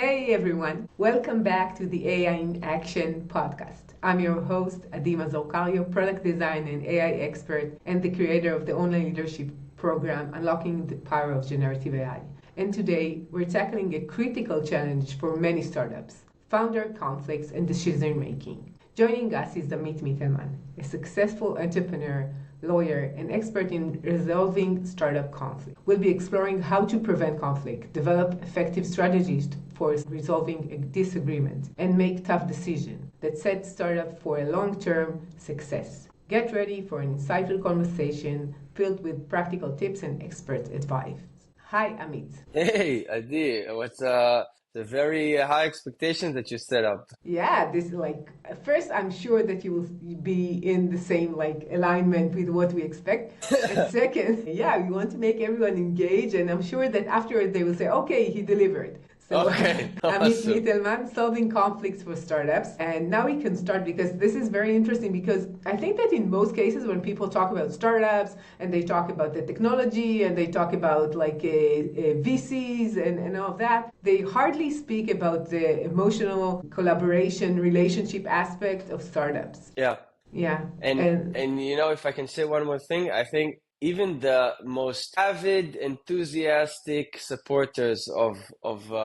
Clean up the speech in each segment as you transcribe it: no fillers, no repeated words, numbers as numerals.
Hey everyone, welcome back to the AI in Action podcast. I'm your host, Mazor Kario, product design and AI expert, and the creator of the online leadership program, Unlocking the Power of Generative AI. And today, we're tackling a critical challenge for many startups, founder conflicts and decision making. Joining us is Amit Mittelman, a successful entrepreneur, lawyer, and expert in resolving startup conflict. We'll be exploring how to prevent conflict, develop effective strategies for resolving a disagreement, and make tough decisions that set startup for a long-term success. Get ready for an insightful conversation filled with practical tips and expert advice. Hi, Amit. Hey, Adi, what's the very high expectations that you set up? Yeah, this first I'm sure that you will be in the same alignment with what we expect. And second, yeah, we want to make everyone engage, and I'm sure that afterwards they will say, okay, he delivered. So Okay, Amit awesome. Mittelman, solving conflicts for startups. And now we can start because this is very interesting because I think that in most cases when people talk about startups and they talk about the technology and they talk about VCs and all of that, they hardly speak about the emotional collaboration relationship aspect of startups. Yeah, Yeah. and if I can say one more thing, I think even the most avid, enthusiastic supporters of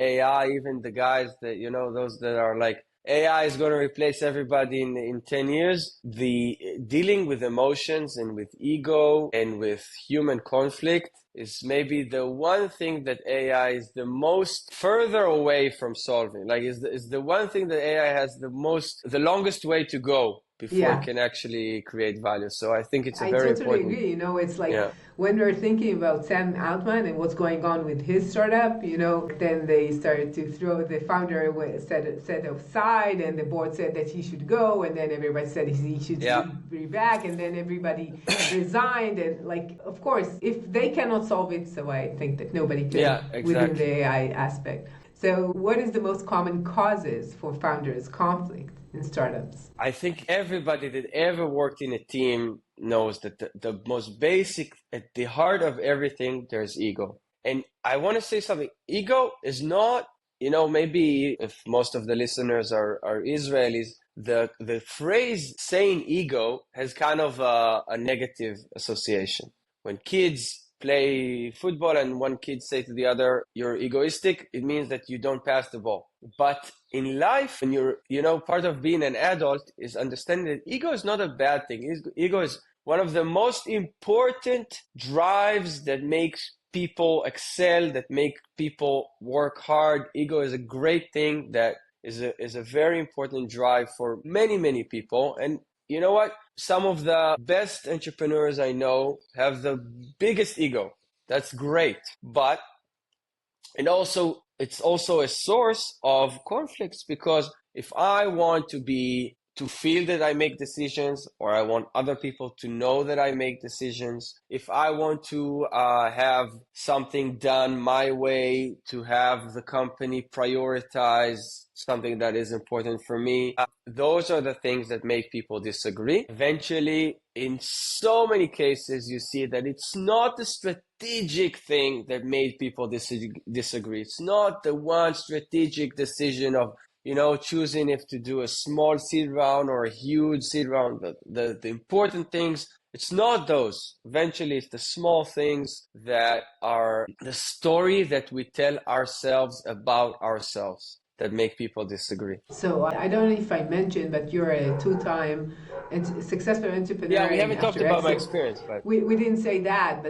AI, even the guys that those that are like AI is going to replace everybody in 10 years, the dealing with emotions and with ego and with human conflict is maybe the one thing that AI is the most further away from solving. Like is the one thing that AI has the longest way to go before it Yeah. can actually create value. So I think it's a I very totally important. agree. It's like Yeah. when we're thinking about Sam Altman and what's going on with his startup, then they started to throw the founder set aside, and the board said that he should go, and then everybody said he should Yeah. be back, and then everybody resigned. And of course, if they cannot solve it, so I think that nobody can Yeah, within the exactly. AI aspect. So, what is the most common causes for founders' conflict in startups? I think everybody that ever worked in a team knows that the most basic, at the heart of everything, there's ego. And I want to say something. Ego is not, maybe if most of the listeners are Israelis, the phrase saying ego has kind of a negative association. When kids play football and one kid say to the other, you're egoistic, it means that you don't pass the ball. But in life, when you're, part of being an adult is understanding that ego is not a bad thing. Ego is one of the most important drives that makes people excel, that make people work hard. Ego is a great thing that is a very important drive for many, many people. And you know what? Some of the best entrepreneurs I know have the biggest ego. That's great. But it's also a source of conflicts, because if I want to feel that I make decisions, or I want other people to know that I make decisions, if I want to have something done my way, to have the company prioritize something that is important for me, those are the things that make people disagree. Eventually, in so many cases, you see that it's not the strategic thing that made people disagree. It's not the one strategic decision of choosing if to do a small seed round or a huge seed round. The important things, it's not those. Eventually, it's the small things that are the story that we tell ourselves about ourselves that make people disagree. So I don't know if I mentioned, but you're a two-time successful Yeah, entrepreneur, we and haven't talked after about my exit, experience, but we didn't say that,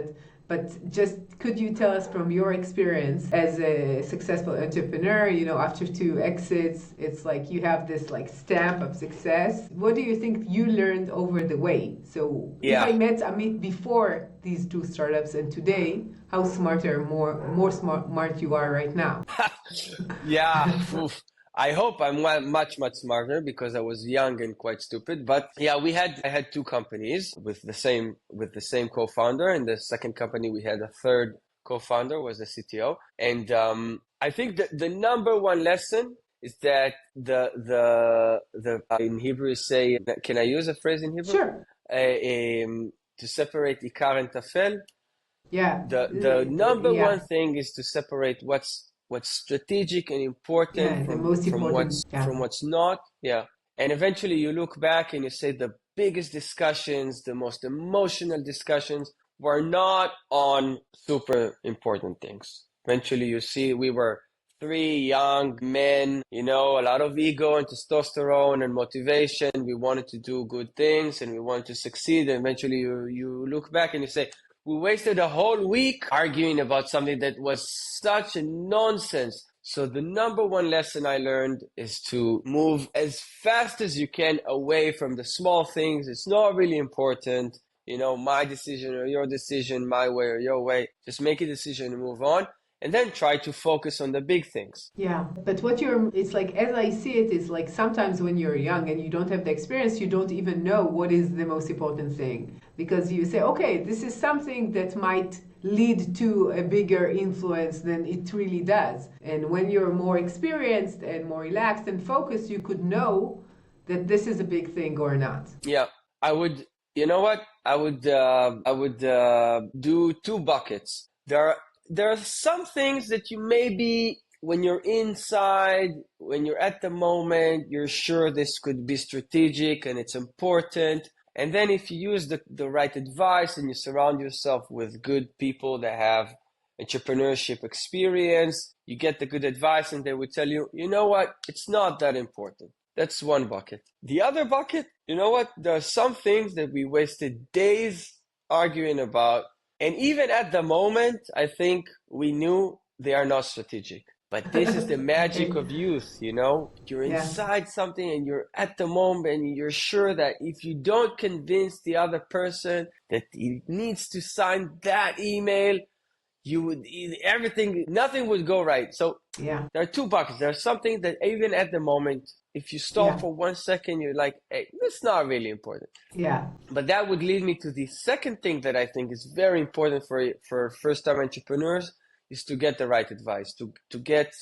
but just could you tell us from your experience as a successful entrepreneur, after two exits, it's like you have this stamp of success. What do you think you learned over the way? So if I yeah. met Amit before these two startups and today, how smarter, more smart you are right now? Yeah, oof. I hope I'm much, much smarter, because I was young and quite stupid. But yeah, I had two companies with the same co-founder. And the second company, we had a third co-founder, was the CTO. And I think that the number one lesson is that the in Hebrew say, can I use a phrase in Hebrew? Sure. To separate ikar and tafel. Yeah. The number Yeah. one thing is to separate what's what's strategic and Yeah, important the most from important. Yeah. what's not. Yeah. And eventually you look back and you say the biggest discussions, the most emotional discussions were not on super important things. Eventually you see we were three young men, a lot of ego and testosterone and motivation. We wanted to do good things and we wanted to succeed. And eventually you look back and you say, we wasted a whole week arguing about something that was such a nonsense. So the number one lesson I learned is to move as fast as you can away from the small things. It's not really important, my decision or your decision, my way or your way. Just make a decision and move on. And then try to focus on the big things. Yeah, but it's like, as I see it, it's like sometimes when you're young and you don't have the experience, you don't even know what is the most important thing. Because you say, okay, this is something that might lead to a bigger influence than it really does. And when you're more experienced and more relaxed and focused, you could know that this is a big thing or not. Yeah, I would, you know what? I would do two buckets. There are some things that you maybe, when you're inside, when you're at the moment, you're sure this could be strategic and it's important. And then if you use the right advice and you surround yourself with good people that have entrepreneurship experience, you get the good advice and they would tell you, you know what, it's not that important. That's one bucket. The other bucket, you know what, there are some things that we wasted days arguing about. And even at the moment, I think we knew they are not strategic. But this is the magic of youth, You're inside something and you're at the moment and you're sure that if you don't convince the other person that he needs to sign that email, nothing would go right. So there are two buckets. There's something that even at the moment, if you stop for 1 second, you're like, hey, that's not really important. Yeah. But that would lead me to the second thing that I think is very important for first-time entrepreneurs is to get the right advice, to get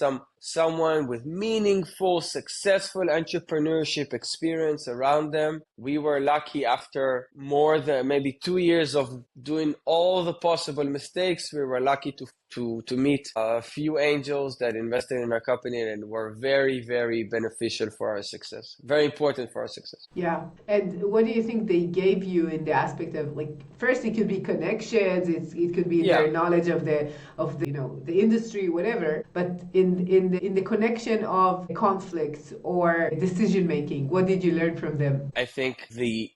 someone with meaningful, successful entrepreneurship experience around them. We were lucky after more than maybe 2 years of doing all the possible mistakes. We were lucky to meet a few angels that invested in our company and were very, very beneficial for our success. Very important for our success. Yeah. And what do you think they gave you in the aspect of, like, first it could be connections, it could be their knowledge of the the industry, whatever, but in the connection of conflicts or decision making, what did you learn from them? I think the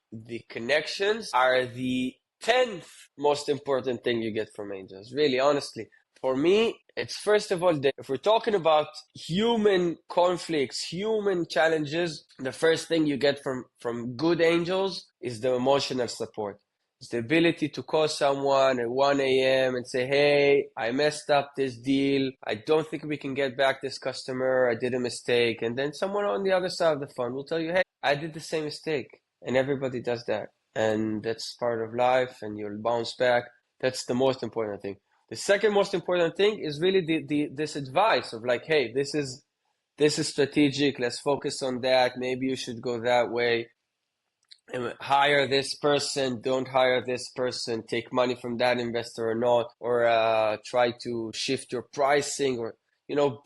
connections are the 10th most important thing you get from angels, really, honestly. For me, it's first of all, if we're talking about human conflicts, human challenges, the first thing you get from good angels is the emotional support. It's the ability to call someone at 1 a.m. and say, hey, I messed up this deal. I don't think we can get back this customer. I did a mistake. And then someone on the other side of the phone will tell you, hey, I did the same mistake. And everybody does that. And that's part of life and you'll bounce back. That's the most important thing. The second most important thing is really this advice of like, hey, this is strategic. Let's focus on that. Maybe you should go that way. And hire this person, don't hire this person, take money from that investor or not, or try to shift your pricing or,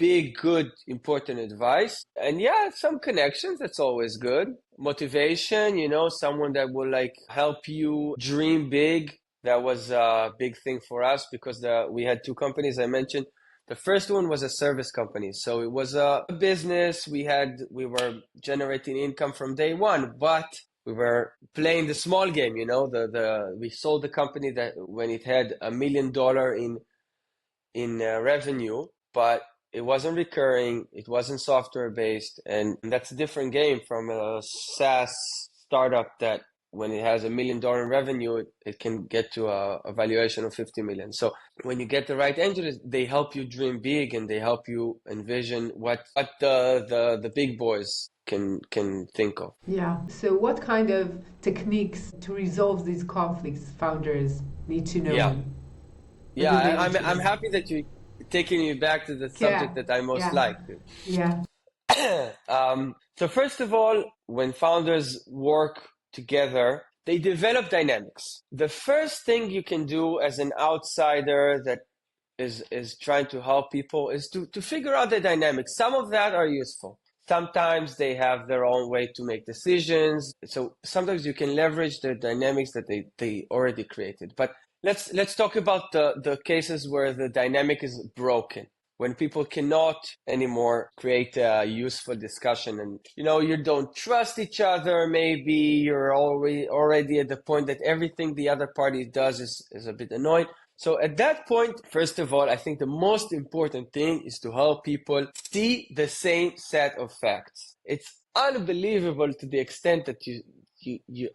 big, good, important advice. And some connections, that's always good. Motivation, someone that will like help you dream big. That was a big thing for us because we had two companies I mentioned. The first one was a service company. So it was a business. We were generating income from day one, but we were playing the small game, we sold the company that when it had $1 million in revenue, but it wasn't recurring. It wasn't software based. And that's a different game from a SaaS startup that when it has $1 million in revenue, it can get to a valuation of 50 million. So when you get the right angels, they help you dream big and they help you envision what the big boys can think of. Yeah. So what kind of techniques to resolve these conflicts founders need to know? I'm happy that you're taking me back to the subject that I most like. Yeah. So first of all, when founders work together, they develop dynamics. The first thing you can do as an outsider that is trying to help people is to figure out the dynamics. Some of that are useful. Sometimes they have their own way to make decisions. So sometimes you can leverage the dynamics that they already created. But let's talk about the cases where the dynamic is broken, when people cannot anymore create a useful discussion, and you don't trust each other. Maybe you're already at the point that everything the other party does is a bit annoying. So at that point, first of all, I think the most important thing is to help people see the same set of facts. It's unbelievable to the extent that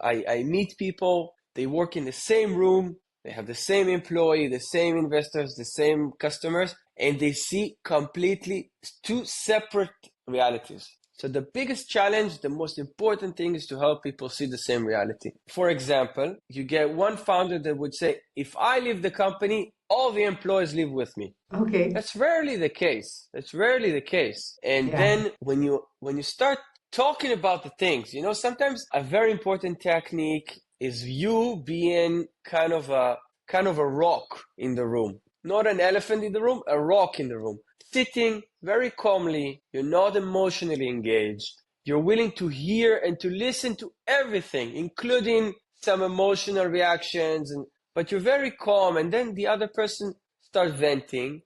I meet people, they work in the same room, they have the same employee, the same investors, the same customers, and they see completely two separate realities. So the biggest challenge, the most important thing is to help people see the same reality. For example, you get one founder that would say, if I leave the company, all the employees leave with me. Okay. That's rarely the case. And then when you start talking about the things, sometimes a very important technique is you being kind of a rock in the room. Not an elephant in the room, a rock in the room. Sitting very calmly, you're not emotionally engaged. You're willing to hear and to listen to everything, including some emotional reactions, but you're very calm, and then the other person starts venting.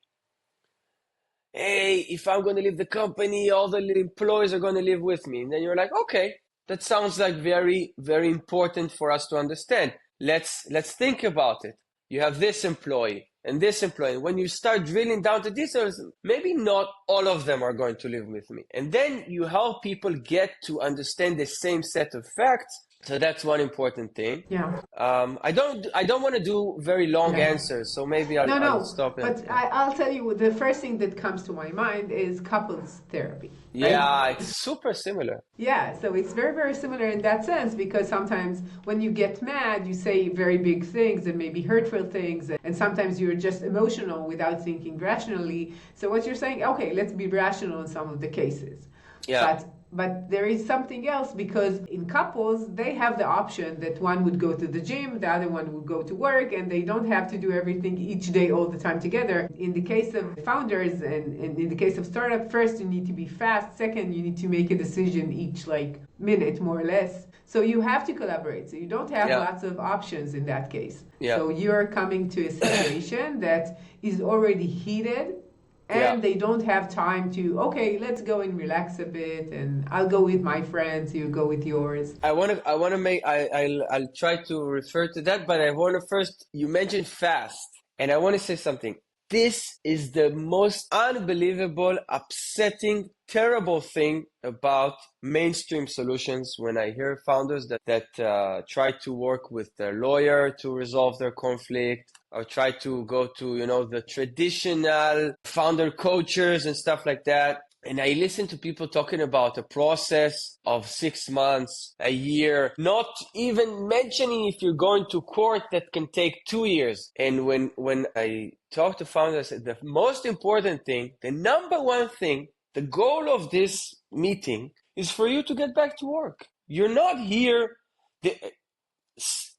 Hey, if I'm going to leave the company, all the employees are going to live with me. And then you're like, okay, that sounds like very, very important for us to understand. Let's think about it. You have this employee and this employee. When you start drilling down to details, maybe not all of them are going to live with me. And then you help people get to understand the same set of facts. So that's one important thing. Yeah. I don't want to do very long answers, so maybe I'll stop it. But I'll tell you, the first thing that comes to my mind is couples therapy. Yeah, it's super similar. Yeah, so it's very, very similar in that sense, because sometimes when you get mad, you say very big things and maybe hurtful things, and sometimes you're just emotional without thinking rationally. So what you're saying, okay, let's be rational in some of the cases. Yeah. But there is something else, because in couples, they have the option that one would go to the gym, the other one would go to work, and they don't have to do everything each day all the time together. In the case of founders and in the case of startup, first you need to be fast. Second, you need to make a decision each minute, more or less. So you have to collaborate. So you don't have lots of options in that case. Yeah. So you're coming to a situation that is already heated, and they don't have time to, okay, let's go and relax a bit, and I'll go with my friends, you go with yours. I'll try to refer to that, but I want to first, you mentioned fast, and I want to say something. This is the most unbelievable, upsetting, terrible thing about mainstream solutions when I hear founders that try to work with their lawyer to resolve their conflict, or try to go to, the traditional founder coaches and stuff like that. And I listen to people talking about a process of 6 months, a year, not even mentioning if you're going to court that can take 2 years. And when I talk to founders, I said the most important thing, the number one thing, the goal of this meeting is for you to get back to work. You're not here.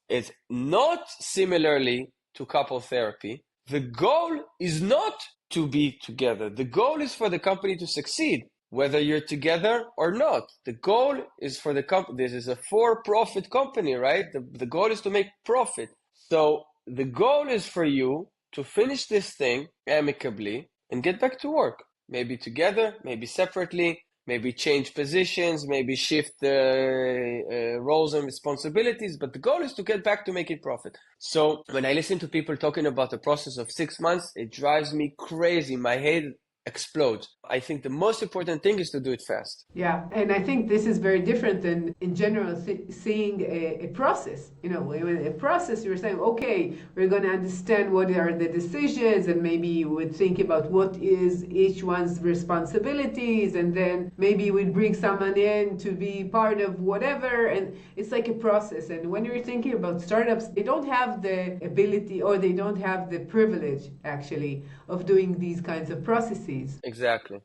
It's not similarly to couple therapy. The goal is not to be together. The goal is for the company to succeed, whether you're together or not. The goal is for the company. This is a for-profit company, right? The goal is to make profit. So the goal is for you to finish this thing amicably and get back to work. Maybe together, maybe separately, maybe change positions, maybe shift the roles and responsibilities, but the goal is to get back to making profit. So when I listen to people talking about the process of 6 months, it drives me crazy. My head explodes. I think the most important thing is to do it fast. Yeah, and I think this is very different than in general seeing a process. In a process, you're saying, okay, we're going to understand what are the decisions, and maybe you would think about what is each one's responsibilities, and then maybe you would bring someone in to be part of whatever, and it's like a process. And when you're thinking about startups, they don't have the ability, or they don't have the privilege, actually, of doing these kinds of processes. Exactly.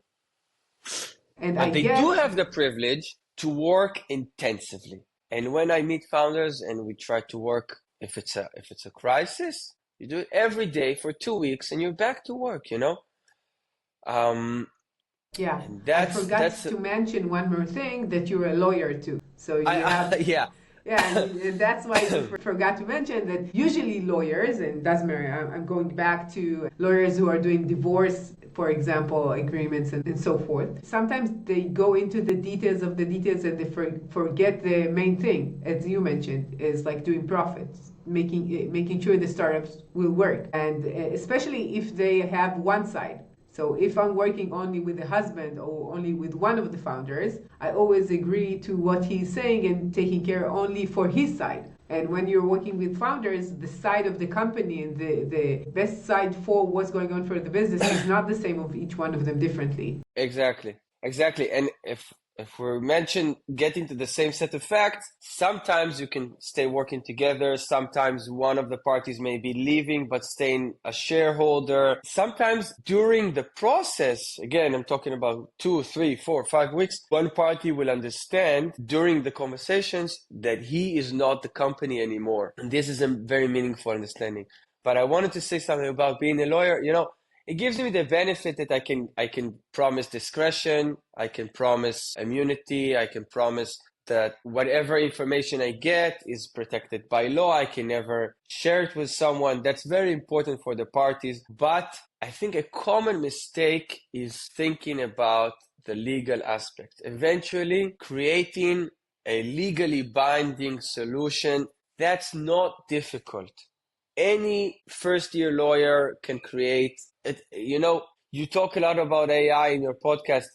But they do have the privilege to work intensively. And when I meet founders and we try to work, if it's a crisis, You do it every day for 2 weeks and you're back to work, you know? Yeah, And I that's forgot to mention one more thing, that you're a lawyer too. So you have, yeah. yeah, and that's why we forgot to mention that usually lawyers, and doesn't matter, I'm going back to lawyers who are doing divorce, for example, agreements and so forth. Sometimes they go into the details of the details and they forget the main thing, as you mentioned, is like doing profits. Making sure the startups will work, and especially if they have one side. So if I'm working only with the husband or only with one of the founders, I always agree to what he's saying and taking care only for his side. And when you're working with founders, the side of the company and the best side for what's going on for the business is not the same of each one of them differently. Exactly. And if we mention getting to the same set of facts, sometimes you can stay working together. Sometimes one of the parties may be leaving but staying a shareholder. Sometimes during the process, again, I'm talking about 2, 3, 4, 5 weeks, one party will understand during the conversations that he is not the company anymore. And this is a very meaningful understanding. But I wanted to say something about being a lawyer. You know, it gives me the benefit that I can promise discretion, I can promise immunity, I can promise that whatever information I get is protected by law. I can never share it with someone. That's very important for the parties. But I think a common mistake is thinking about the legal aspect. Eventually, creating a legally binding solution, that's not difficult. Any first-year lawyer can create it. You know, you talk a lot about AI in your podcast.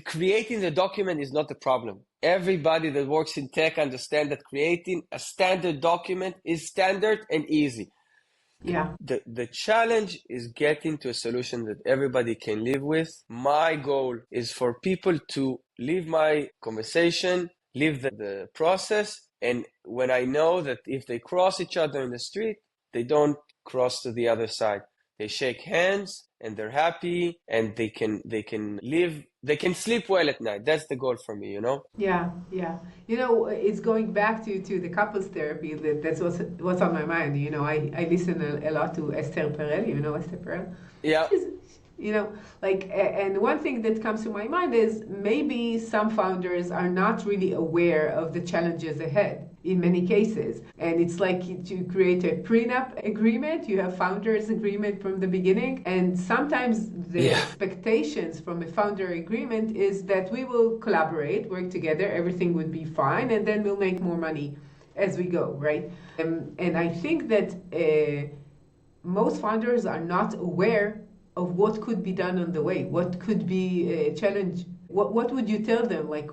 Creating the document is not the problem. Everybody that works in tech understands that creating a standard document is standard and easy. Yeah. The challenge is getting to a solution that everybody can live with. My goal is for people to leave my conversation, leave the process, and when I know that if they cross each other in the street, they don't cross to the other side. They shake hands and they're happy and they can live, they can sleep well at night. That's the goal for me, you know? Yeah, yeah. You know, it's going back to the couples therapy. That's what's on my mind. You know, I listen a lot to Esther Perel. You know Esther Perel? Yeah. You know, like, and one thing that comes to my mind is maybe some founders are not really aware of the challenges ahead in many cases. And it's like to create a prenup agreement, you have founders agreement from the beginning. And sometimes the expectations from a founder agreement is that we will collaborate, work together, everything would be fine, and then we'll make more money as we go, right? And I think that most founders are not aware of what could be done on the way, what could be a challenge. What would you tell them? Like,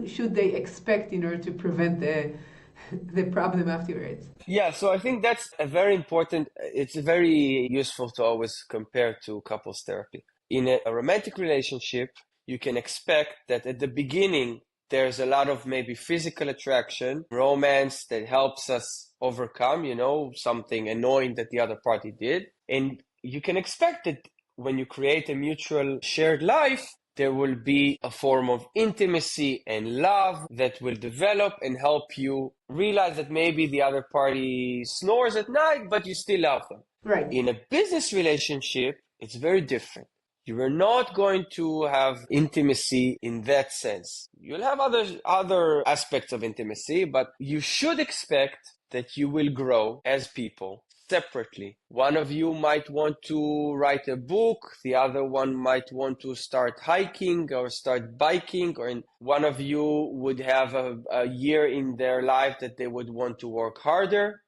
should they expect in order to prevent the problem afterwards? Yeah, so I think that's a very important, it's very useful to always compare to couples therapy. In a romantic relationship, you can expect that at the beginning, there's a lot of maybe physical attraction, romance that helps us overcome, you know, something annoying that the other party did. And you can expect that when you create a mutual shared life, there will be a form of intimacy and love that will develop and help you realize that maybe the other party snores at night, but you still love them. Right. In a business relationship, it's very different. You are not going to have intimacy in that sense. You'll have other aspects of intimacy, but you should expect that you will grow as people separately. One of you might want to write a book, the other one might want to start hiking or start biking, or one of you would have a year in their life that they would want to work harder,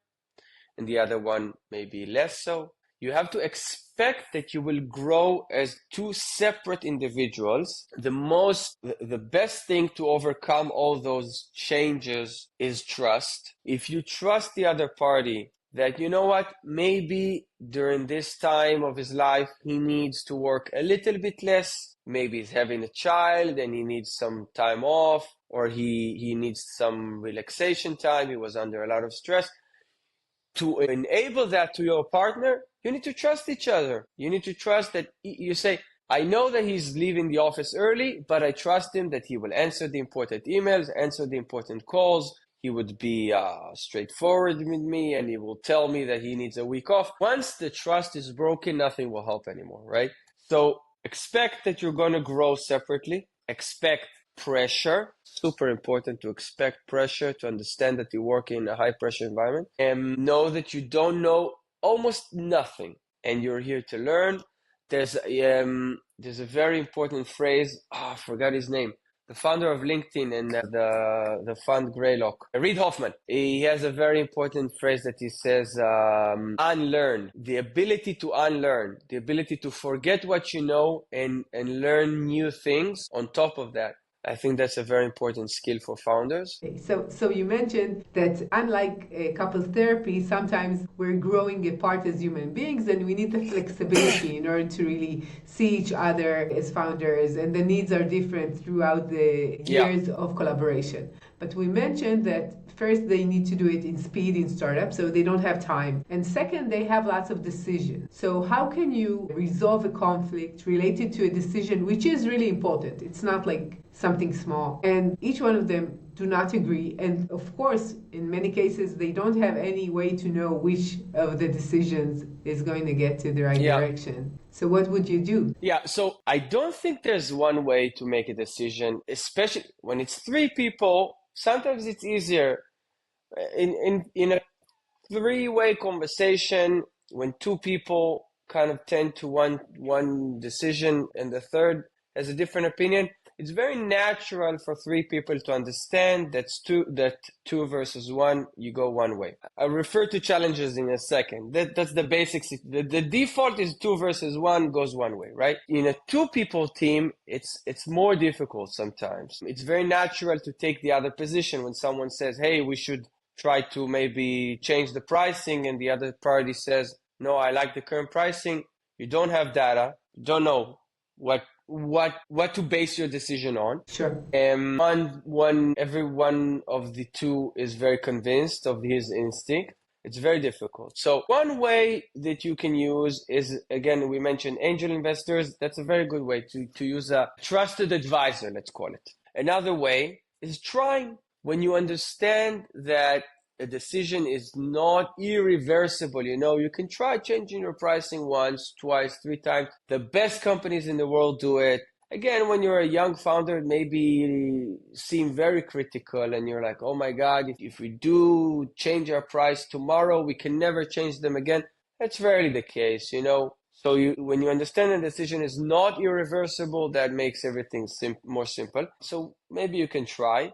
and the other one maybe less so. You have to expect that you will grow as two separate individuals. The best thing to overcome all those changes is trust. If you trust the other party that, you know what, maybe during this time of his life, he needs to work a little bit less. Maybe he's having a child and he needs some time off, or he needs some relaxation time. He was under a lot of stress. To enable that to your partner, you need to trust each other. You need to trust that you say, I know that he's leaving the office early, but I trust him that he will answer the important emails, answer the important calls. He would be straightforward with me, and he will tell me that he needs a week off. Once the trust is broken, nothing will help anymore, right? So expect that you're going to grow separately. Expect pressure. Super important to expect pressure, to understand that you work in a high pressure environment, and know that you don't know almost nothing and you're here to learn. There's a very important phrase. I forgot his name. The founder of LinkedIn and the fund Greylock, Reid Hoffman. He has a very important phrase that he says, unlearn, the ability to unlearn, the ability to forget what you know and learn new things on top of that. I think that's a very important skill for founders. Okay, so you mentioned that unlike couples therapy, sometimes we're growing apart as human beings, and we need the flexibility in order to really see each other as founders, and the needs are different throughout the years of collaboration. But we mentioned that first they need to do it in speed in startups, so they don't have time. And second, they have lots of decisions. So how can you resolve a conflict related to a decision which is really important? It's not like something small. And each one of them do not agree. And of course, in many cases, they don't have any way to know which of the decisions is going to get to the right direction. So what would you do? Yeah, so I don't think there's one way to make a decision, especially when it's three people. Sometimes it's easier in a three-way conversation when two people kind of tend to one decision and the third has a different opinion. It's very natural for three people to understand that two versus one, you go one way. I'll refer to challenges in a second. That's the basics. The default is two versus one goes one way, right? In a two-people team, it's more difficult sometimes. It's very natural to take the other position when someone says, hey, we should try to maybe change the pricing, and the other party says, no, I like the current pricing. You don't have data, you don't know what to base your decision on. Sure. Every one of the two is very convinced of his instinct. It's very difficult. So one way that you can use is, again, we mentioned angel investors. That's a very good way to use a trusted advisor, let's call it. Another way is trying. When you understand that a decision is not irreversible, you can try changing your pricing once, twice, three times. The best companies in the world do it. Again, when you're a young founder, it maybe seem very critical and you're like, oh my God, if we do change our price tomorrow, we can never change them again. That's rarely the case, So when you understand a decision is not irreversible, that makes everything more simple. So maybe you can try.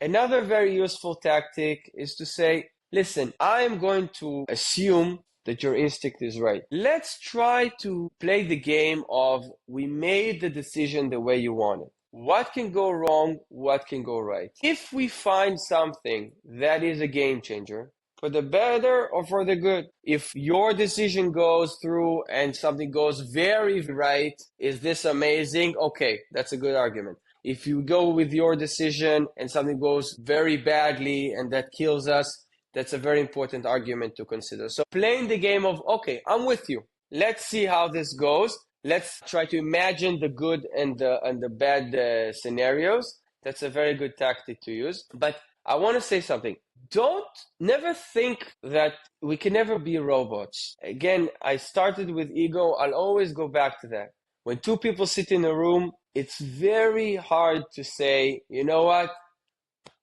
Another very useful tactic is to say, listen, I'm going to assume that your instinct is right. Let's try to play the game of we made the decision the way you want it. What can go wrong? What can go right? If we find something that is a game changer, for the better or for the good, if your decision goes through and something goes very right, is this amazing? Okay, that's a good argument. If you go with your decision and something goes very badly and that kills us, that's a very important argument to consider. So playing the game of, okay, I'm with you. Let's see how this goes. Let's try to imagine the good and the bad scenarios. That's a very good tactic to use. But I want to say something. Never think that we can never be robots. Again, I started with ego. I'll always go back to that. When two people sit in a room, it's very hard to say, you know what,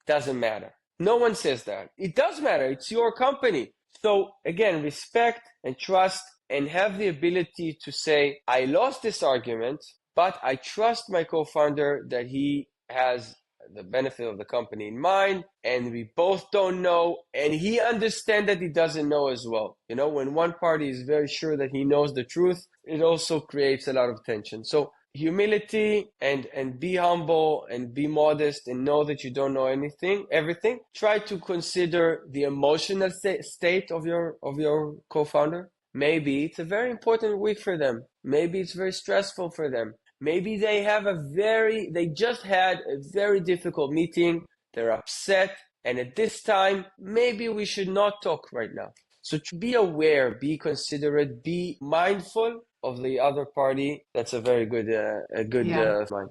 doesn't matter. No one says that. It does matter. It's your company. So again, respect and trust and have the ability to say, I lost this argument, but I trust my co-founder that he has the benefit of the company in mind, and we both don't know, and he understands that he doesn't know as well. When one party is very sure that he knows the truth, it also creates a lot of tension. So humility and be humble and be modest and know that you don't know everything. Try to consider the emotional state of your co-founder. Maybe it's a very important week for them. Maybe it's very stressful for them. Maybe they just had a very difficult meeting. They're upset. And at this time, maybe we should not talk right now. So to be aware, be considerate, be mindful of the other party, that's a very good mind.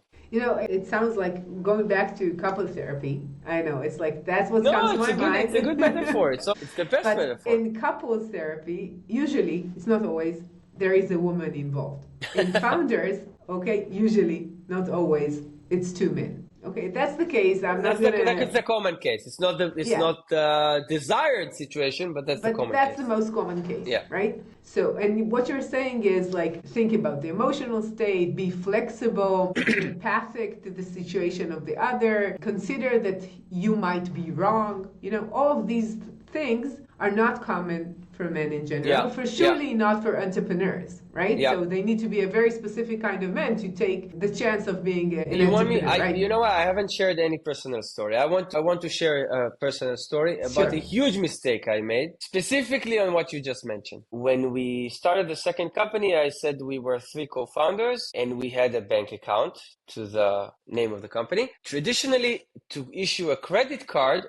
It sounds like going back to couple therapy. I know, it's like that's what comes No, to my mind. it's a good metaphor. It's the best But metaphor. in couples therapy, usually, it's not always, there is a woman involved. In founders, okay, usually, not always, it's two men. Okay, that's the case. That's the common case. It's not the desired situation, but that's the common case. But that's the most common case, yeah. Right? So, and what you're saying is like, think about the emotional state, be flexible, empathic to the situation of the other, consider that you might be wrong. All of these things are not common for men in general, for surely not for entrepreneurs, right? Yeah. So they need to be a very specific kind of man to take the chance of being an entrepreneur, right? You know what? I haven't shared any personal story. I want to share a personal story about a huge mistake I made, specifically on what you just mentioned. When we started the second company, I said we were 3 co-founders and we had a bank account to the name of the company. Traditionally, to issue a credit card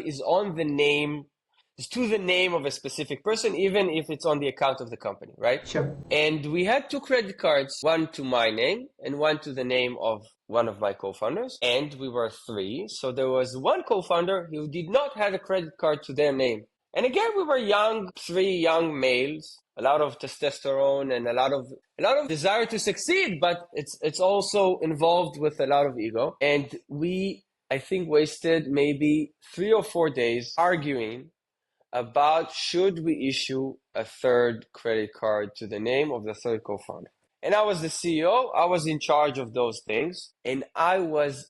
is on the name. It's to the name of a specific person, even if it's on the account of the company, right? Sure. And we had 2 credit cards, one to my name and one to the name of one of my co-founders. And we were 3. So there was one co-founder who did not have a credit card to their name. And again, we were young, 3 young males, a lot of testosterone and a lot of desire to succeed, but it's also involved with a lot of ego. And we, I think, wasted maybe 3 or 4 days arguing about should we issue a 3rd credit card to the name of the 3rd co-founder. And I was the CEO, I was in charge of those things, and I was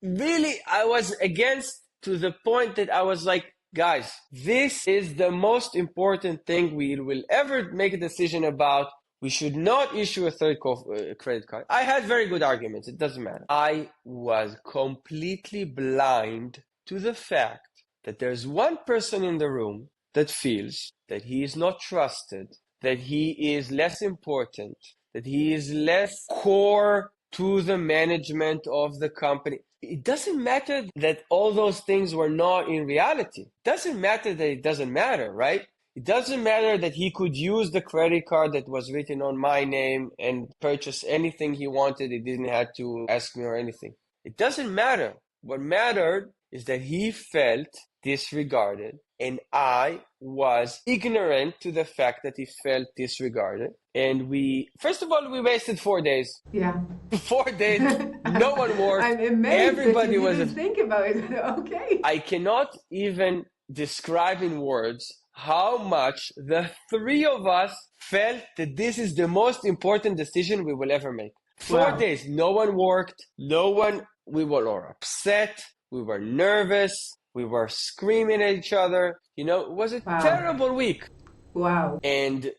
against, to the point that I was like, guys, this is the most important thing we will ever make a decision about. We should not issue a 3rd credit card. I had very good arguments, it doesn't matter. I was completely blind to the fact that there's one person in the room that feels that he is not trusted, that he is less important, that he is less core to the management of the company. It doesn't matter that all those things were not in reality. It doesn't matter that it doesn't matter, right? It doesn't matter that he could use the credit card that was written on my name and purchase anything he wanted. He didn't have to ask me or anything. It doesn't matter. What mattered is that he felt disregarded, and I was ignorant to the fact that he felt disregarded. And first of all, we wasted 4 days. Yeah. 4 days, no one worked. I'm amazed Everybody that you didn't think about it. Okay. I cannot even describe in words how much the 3 of us felt that this is the most important decision we will ever make. 4 days, no one worked, we were all upset, we were nervous, we were screaming at each other. It was a terrible week. Wow. And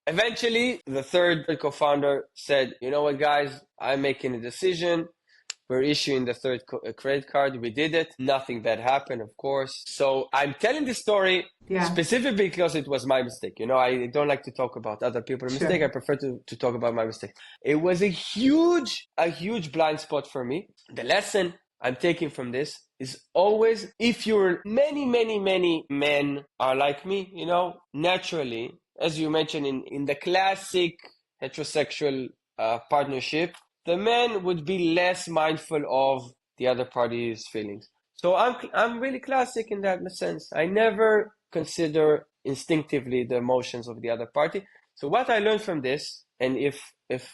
eventually, the 3rd co-founder said, you know what, guys, I'm making a decision. We're issuing the 3rd credit card. We did it. Nothing bad happened, of course. So I'm telling this story specifically because it was my mistake. I don't like to talk about other people's mistake. I prefer to talk about my mistake. It was a huge blind spot for me. The lesson I'm taking from this is always, if you're many men are like me, naturally, as you mentioned in the classic heterosexual partnership, the man would be less mindful of the other party's feelings. So I'm really classic in that sense. I never consider instinctively the emotions of the other party. So what I learned from this, and if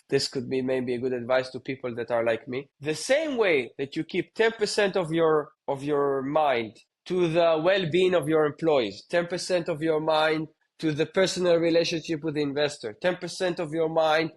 this could be maybe a good advice to people that are like me, the same way that you keep 10% of your mind to the well-being of your employees, 10% of your mind to the personal relationship with the investor, 10% of your mind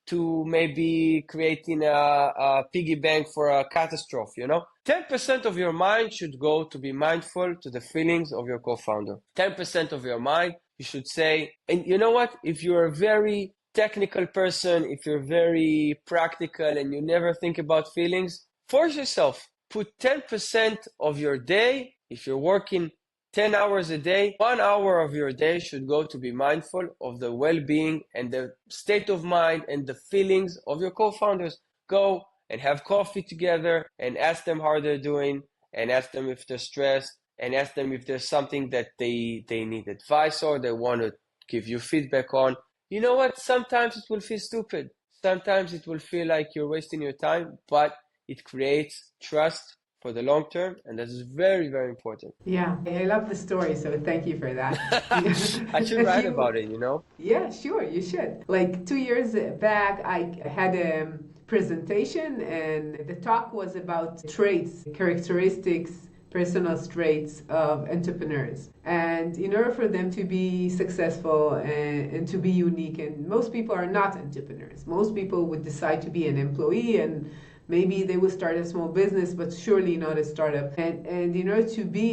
to maybe creating a piggy bank for a catastrophe, 10% of your mind should go to be mindful to the feelings of your co-founder. 10% of your mind, you should say, and you know what? If you're a very technical person, if you're very practical and you never think about feelings, force yourself. Put 10% of your day, if you're working 10 hours a day, 1 hour of your day should go to be mindful of the well-being and the state of mind and the feelings of your co-founders. Go and have coffee together and ask them how they're doing, and ask them if they're stressed, and ask them if there's something that they need advice or they want to give you feedback on. you know what? Sometimes it will feel stupid. Sometimes it will feel like you're wasting your time, but it creates trust for the long term, and that is very, very important. Yeah, I love the story, so thank you for that. I should A write few, about it, you know? yeah, sure, you should. Like 2 years back, I had a presentation, and the talk was about traits, characteristics, personal traits of entrepreneurs. And in order for them to be successful and to be unique, and most people are not entrepreneurs, most people would decide to be an employee, and maybe they will start a small business, but surely not a startup. And in order to be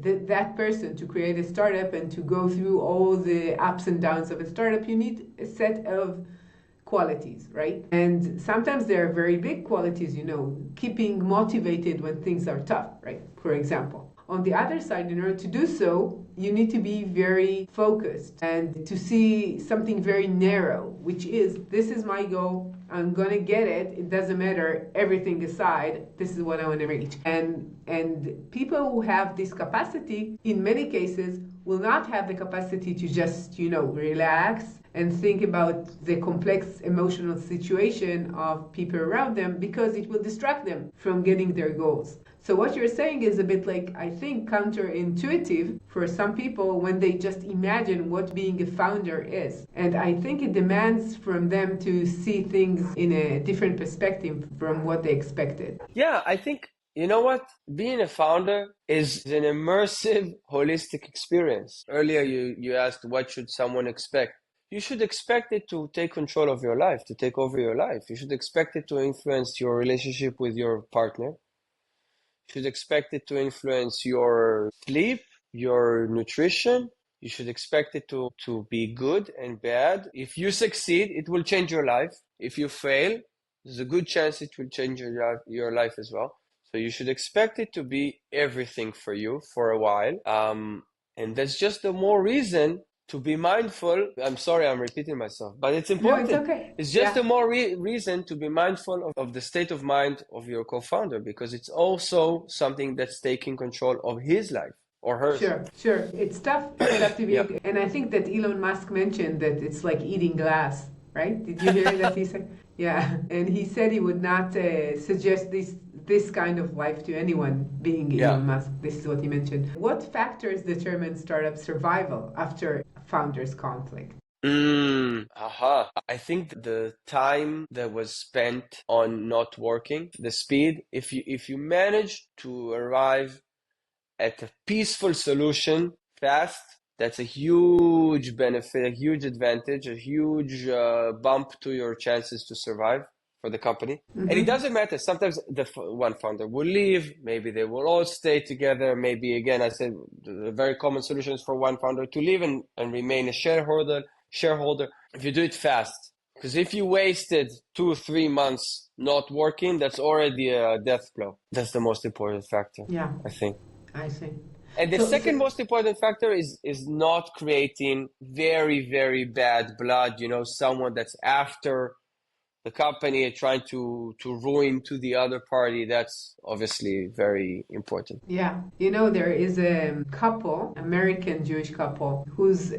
that person, to create a startup and to go through all the ups and downs of a startup, you need a set of qualities, right? And sometimes there are very big qualities, keeping motivated when things are tough, right? For example. On the other side, in order to do so, you need to be very focused and to see something very narrow, which is, this is my goal, I'm gonna get it, it doesn't matter, everything aside, this is what I want to reach. And people who have this capacity, in many cases, will not have the capacity to just, relax and think about the complex emotional situation of people around them, because it will distract them from getting their goals. So what you're saying is a bit like, I think, counterintuitive for some people when they just imagine what being a founder is. And I think it demands from them to see things in a different perspective from what they expected. Yeah, I think, you know what? Being a founder is an immersive, holistic experience. Earlier, you asked, what should someone expect? You should expect it to take control of your life, to take over your life. You should expect it to influence your relationship with your partner. You should expect it to influence your sleep, your nutrition. You should expect it to be good and bad. If you succeed, it will change your life. If you fail, there's a good chance it will change your life as well. So you should expect it to be everything for you for a while. And that's just the more reason to be mindful. I'm sorry, I'm repeating myself, but it's No, it's important. okay. It's just Yeah. a more reason to be mindful of the state of mind of your co-founder, because it's also something that's taking control of his life or hers. Sure. It's tough. It's tough to be. Yeah. And I think that Elon Musk mentioned that it's like eating glass, right? Did you hear that he said? Yeah. And he said he would not suggest this kind of life to anyone, being Elon Musk. This is what he mentioned. What factors determine startup survival after founders' conflict? I think the time that was spent on not working, the speed, if you manage to arrive at a peaceful solution fast, that's a huge benefit, a huge advantage, a huge bump to your chances to survive for the company. And it doesn't matter. Sometimes the one founder will leave. Maybe they will all stay together. Maybe, again, I said the very common solution is for one founder to leave and remain a shareholder. If you do it fast, because if you wasted 2-3 months not working, that's already a death blow. That's the most important factor. Yeah, I think. I see. And the second most important factor is not creating very, very bad blood, someone that's after the company trying to ruin to the other party. That's obviously very important. Yeah. There is a couple, American Jewish couple, who's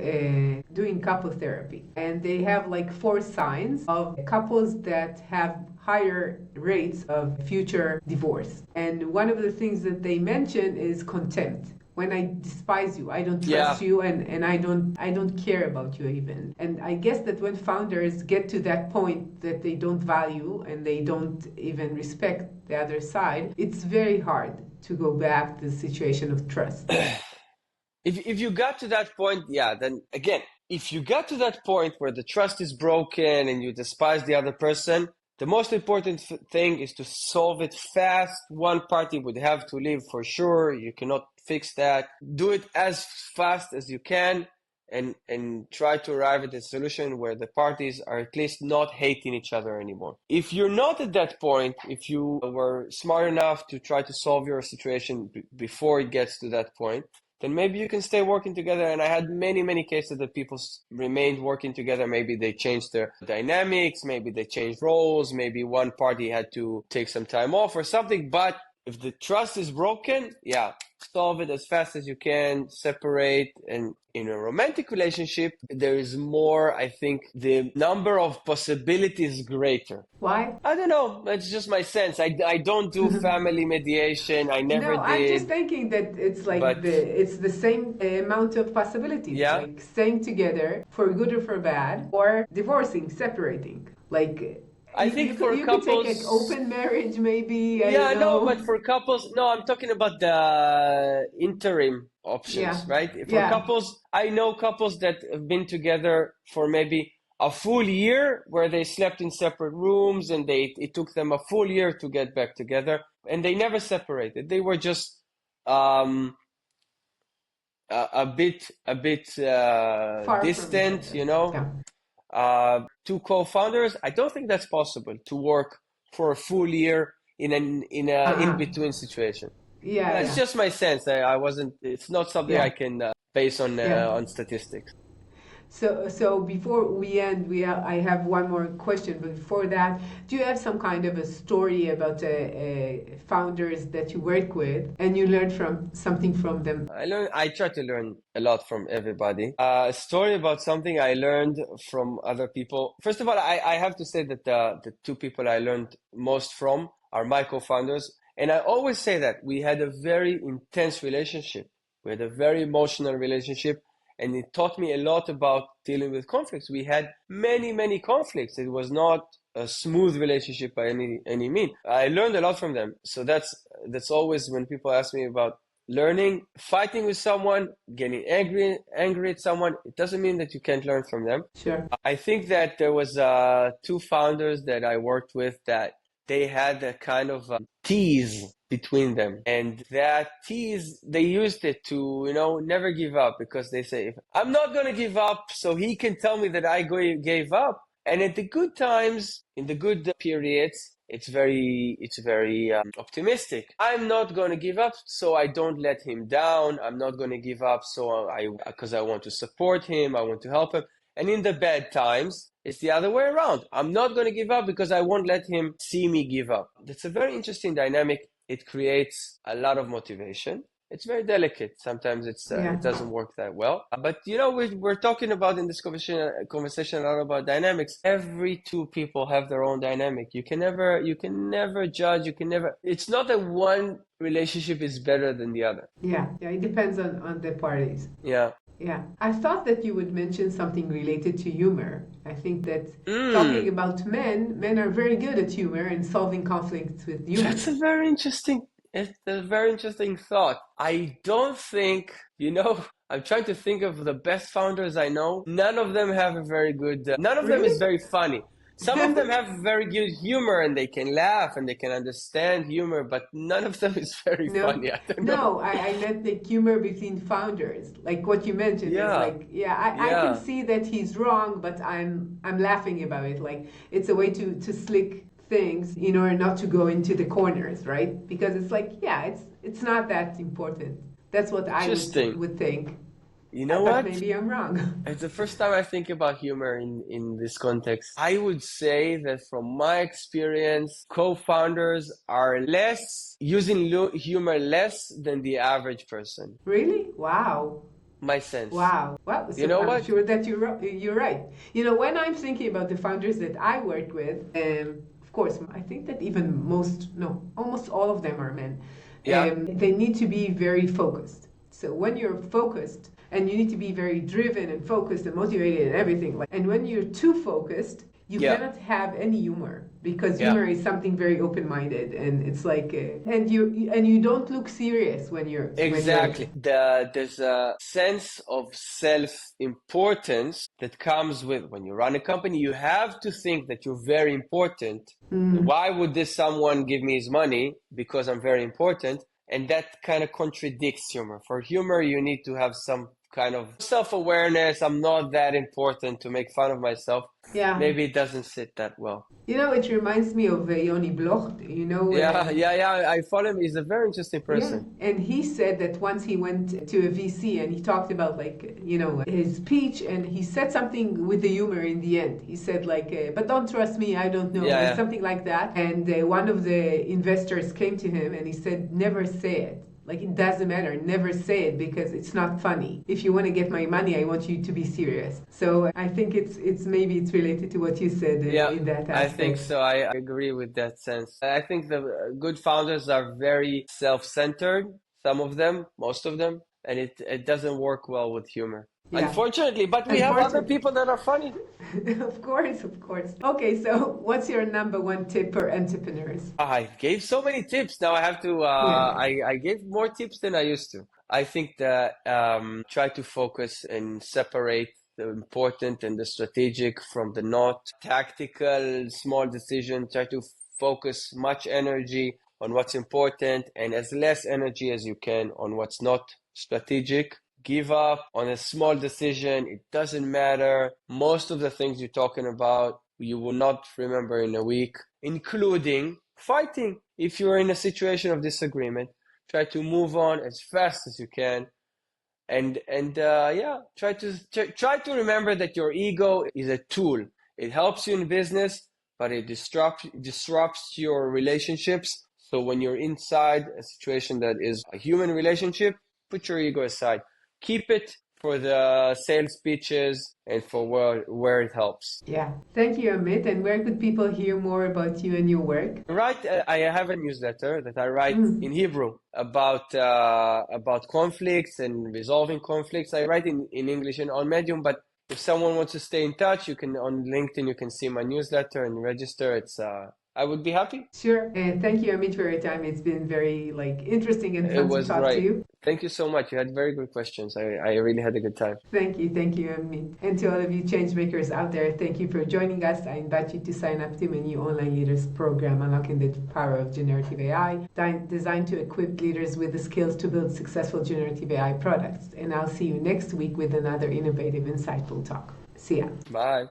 doing couple therapy. And they have like 4 signs of couples that have higher rates of future divorce. And one of the things that they mention is contempt. When I despise you, I don't trust you, and I don't care about you even. And I guess that when founders get to that point that they don't value and they don't even respect the other side, it's very hard to go back to the situation of trust. If you got to that point, then again, if you got to that point where the trust is broken and you despise the other person, the most important thing is to solve it fast. One party would have to leave for sure. You cannot fix that. Do it as fast as you can and try to arrive at a solution where the parties are at least not hating each other anymore. If you're not at that point, if you were smart enough to try to solve your situation before it gets to that point, then maybe you can stay working together. And I had many, many cases that people remained working together. Maybe they changed their dynamics, maybe they changed roles, maybe one party had to take some time off or something. But if the trust is broken, solve it as fast as you can, separate. And in a romantic relationship, there is more, I think, the number of possibilities greater. Why? I don't know. It's just my sense. I don't do family mediation. I never No, I'm just did. thinking that it's like But it's the same amount of possibilities, yeah, like staying together for good or for bad, or divorcing, separating. Like I think for you could take an couples, open marriage, maybe. I don't yeah, no, know. but for couples, no, I'm talking about the interim options, Yeah, right? For yeah. couples, I know couples that have been together for maybe a full year where they slept in separate rooms and it took them a full year to get back together and they never separated. They were just um, a bit Far from each distant, other. you know. Yeah. Two co-founders, I don't think that's possible to work for a full year in an in Uh-huh. between situation. Yeah, It's yeah, just my sense. I wasn't. It's not something I yeah, can base yeah. on statistics. So before we end, I have one more question. But before that, do you have some kind of a story about founders that you work with and you learned from something from them? I try to learn a lot from everybody. A story about something I learned from other people. First of all, I have to say that the two people I learned most from are my co-founders. And I always say that we had a very intense relationship. We had a very emotional relationship. And it taught me a lot about dealing with conflicts. We had many, many conflicts. It was not a smooth relationship by any mean. I learned a lot from them. So that's always when people ask me about learning, fighting with someone, getting angry at someone. It doesn't mean that you can't learn from them. Sure. I think that there was two founders that I worked with that they had a kind of tease between them, and that tease they used it to never give up, because they say, if I'm not going to give up, so he can tell me that I gave up. And at the good times, in the good periods, it's very optimistic. I'm not going to give up, so I don't let him down. I'm not going to give up, so because I want to support him, I want to help him. And in the bad times, it's the other way around. I'm not going to give up because I won't let him see me give up. That's a very interesting dynamic. It creates a lot of motivation. It's very delicate. Sometimes Yeah. it doesn't work that well. But we're talking about in this conversation a lot about dynamics. Every two people have their own dynamic. You can never judge. It's not that one relationship is better than the other. Yeah, yeah, it depends on the parties. Yeah. Yeah, I thought that you would mention something related to humor. I think that talking about men are very good at humor and solving conflicts with humor. It's a very interesting thought. I don't think, I'm trying to think of the best founders I know. None of them have a very good, none of them is Really? very funny. Some of them have very good humor and they can laugh and they can understand humor, but none of them is very No, funny. I don't know. no, I meant the humor between founders. Like what you mentioned is Yeah, like, yeah, I can yeah, see that he's wrong, but I'm laughing about it. Like it's a way to slick things in order not to go into the corners, right? Because it's like, yeah, it's not that important. That's what I interesting. would think. You know But what? maybe I'm wrong. It's the first time I think about humor in this context. I would say that from my experience, co-founders are less using humor less than the average person. Really? Wow. My sense. Wow. Well, You so know I'm what? sure that you're right. When I'm thinking about the founders that I work with, of course, I think that even almost all of them are men. Yeah, They need to be very focused. So when you're focused, and you need to be very driven and focused and motivated and everything. And when you're too focused, you yeah, cannot have any humor, because yeah. humor is something very open-minded, and it's like and you don't look serious when you're Exactly. There's a sense of self-importance that comes with when you run a company. You have to think that you're very important. Why would this someone give me his money? Because I'm very important. And that kind of contradicts humor. For humor, you need to have some kind of self-awareness. I'm not that important to make fun of myself. Yeah. Maybe it doesn't sit that well. It reminds me of Yoni Bloch. Yeah. I follow him. He's a very interesting Yeah, person. and he said that once he went to a VC and he talked about his speech, and he said something with the humor in the end. He said but don't trust me, I don't know, Yeah. something like that. And one of the investors came to him and he said, never say it. Like, it doesn't matter. Never say it because it's not funny. If you want to get my money, I want you to be serious. So I think maybe it's related to what you said Yeah, in that I think aspect. so. I agree with that sense. I think the good founders are very self-centered, some of them, most of them, and it doesn't work well with humor. Yeah. Unfortunately, but we have other Unfortunately. people that are funny. Of course, of course. Okay, so what's your number one tip for entrepreneurs? I gave so many tips. Now I have to, Yeah. I gave more tips than I used to. I think that try to focus and separate the important and the strategic from the not tactical small decision. Try to focus much energy on what's important and as less energy as you can on what's not strategic. Give up on a small decision. It doesn't matter. Most of the things you're talking about, you will not remember in a week, including fighting. If you're in a situation of disagreement, try to move on as fast as you can, and yeah, try to remember that your ego is a tool. It helps you in business, but it disrupts your relationships. So when you're inside a situation that is a human relationship, put your ego aside. Keep it for the sales pitches and for where it helps. Yeah. Thank you, Amit. And where could people hear more about you and your work? I have a newsletter that I write in Hebrew about conflicts and resolving conflicts. I write in English and on Medium, but if someone wants to stay in touch, you can on LinkedIn. You can see my newsletter and register. I would be happy. Sure. And thank you, Amit, for your time. It's been very interesting and It fun to was talk to great. you. Thank you so much. You had very good questions. I really had a good time. Thank you, Amit. And to all of you changemakers out there, thank you for joining us. I invite you to sign up to my new online leaders program, Unlocking the Power of Generative AI, designed to equip leaders with the skills to build successful generative AI products. And I'll see you next week with another innovative, insightful talk. See ya. Bye.